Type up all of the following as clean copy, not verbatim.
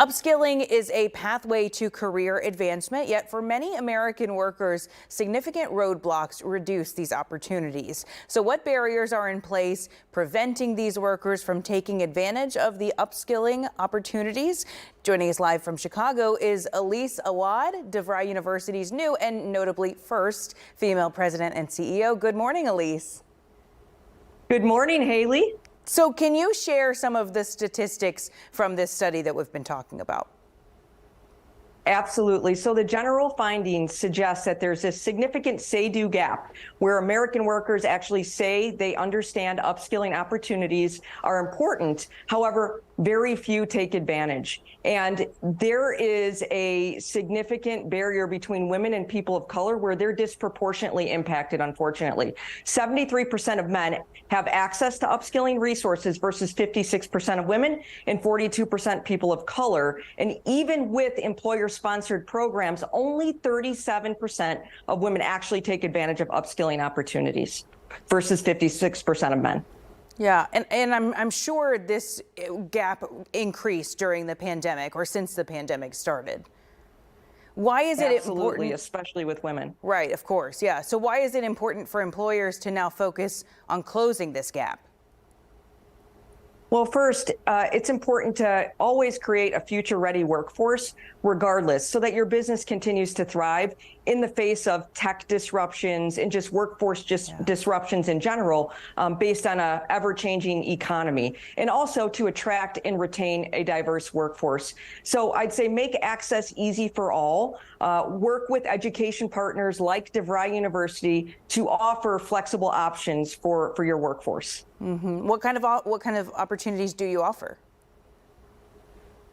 Upskilling is a pathway to career advancement, yet for many American workers, significant roadblocks reduce these opportunities. So what barriers are in place preventing these workers from taking advantage of the upskilling opportunities? Joining us live from Chicago is Elise Awad, DeVry University's new and notably first female president and CEO. Good morning, Elise. Good morning, Haley. So can you share some of the statistics from this study that we've been talking about? Absolutely. So the general findings suggest that there's a significant say-do gap where American workers actually say they understand upskilling opportunities are important. However, very few take advantage. And there is a significant barrier between women and people of color where they're disproportionately impacted, unfortunately. 73% of men have access to upskilling resources versus 56% of women and 42% people of color. And even with employer-sponsored programs, only 37% of women actually take advantage of upskilling opportunities versus 56% of men. Yeah, and I'm sure this gap increased during the pandemic or since the pandemic started. Why is it important? Absolutely, especially with women. Right, of course, yeah. So why is it important for employers to now focus on closing this gap? Well, first, it's important to always create a future-ready workforce, regardless, so that your business continues to thrive in the face of tech disruptions and just workforce disruptions in general, based on a ever-changing economy, and also to attract and retain a diverse workforce. So I'd say make access easy for all. Work with education partners like DeVry University to offer flexible options for your workforce. Mm-hmm. What kind of opportunities do you offer?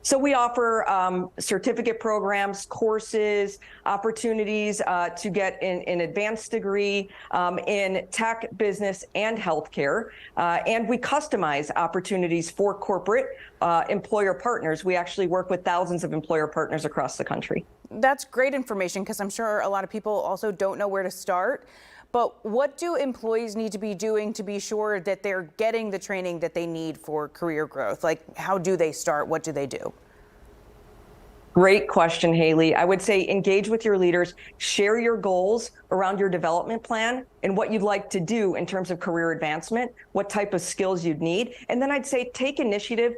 So we offer certificate programs, courses, opportunities to get an advanced degree in tech, business, and healthcare. And we customize opportunities for corporate employer partners. We actually work with thousands of employer partners across the country. That's great information because I'm sure a lot of people also don't know where to start. But what do employees need to be doing to be sure that they're getting the training that they need for career growth? Like, how do they start? What do they do? Great question, Haley. I would say engage with your leaders, share your goals around your development plan and what you'd like to do in terms of career advancement, what type of skills you'd need. And then I'd say take initiative.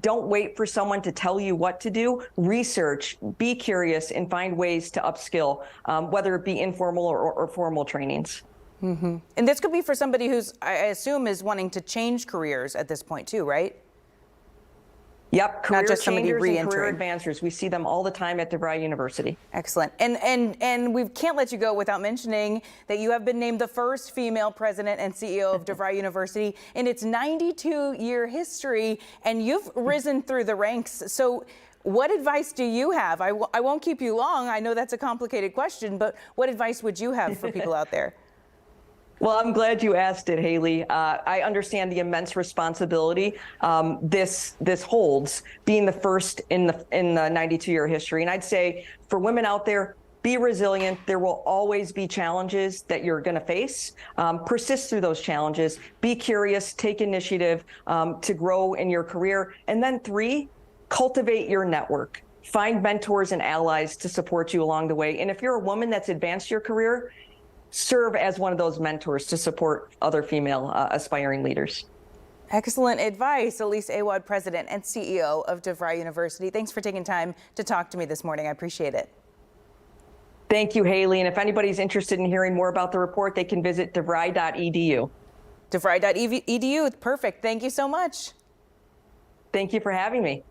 Don't wait for someone to tell you what to do. Research, be curious, and find ways to upskill, whether it be informal or formal trainings. Mm-hmm. And this could be for somebody who's, I assume, is wanting to change careers at this point too, right? Yep, career not just somebody changers and re-entering. career advancers. We see them all the time at DeVry University. Excellent. And we can't let you go without mentioning that you have been named the first female president and CEO of DeVry University in its 92-year history, and you've risen through the ranks. So what advice do you have? I won't keep you long. I know that's a complicated question, but what advice would you have for people out there? Well, I'm glad you asked it, Haley. I understand the immense responsibility this holds, being the first in the 92-year history. And I'd say for women out there, be resilient. There will always be challenges that you're going to face. Persist through those challenges. Be curious. Take initiative to grow in your career. And then 3, cultivate your network. Find mentors and allies to support you along the way. And if you're a woman that's advanced your career, serve as one of those mentors to support other female aspiring leaders. Excellent advice. Elise Awad, President and CEO of DeVry University. Thanks for taking time to talk to me this morning. I appreciate it. Thank you, Haley. And if anybody's interested in hearing more about the report, they can visit devry.edu. devry.edu. Perfect. Thank you so much. Thank you for having me.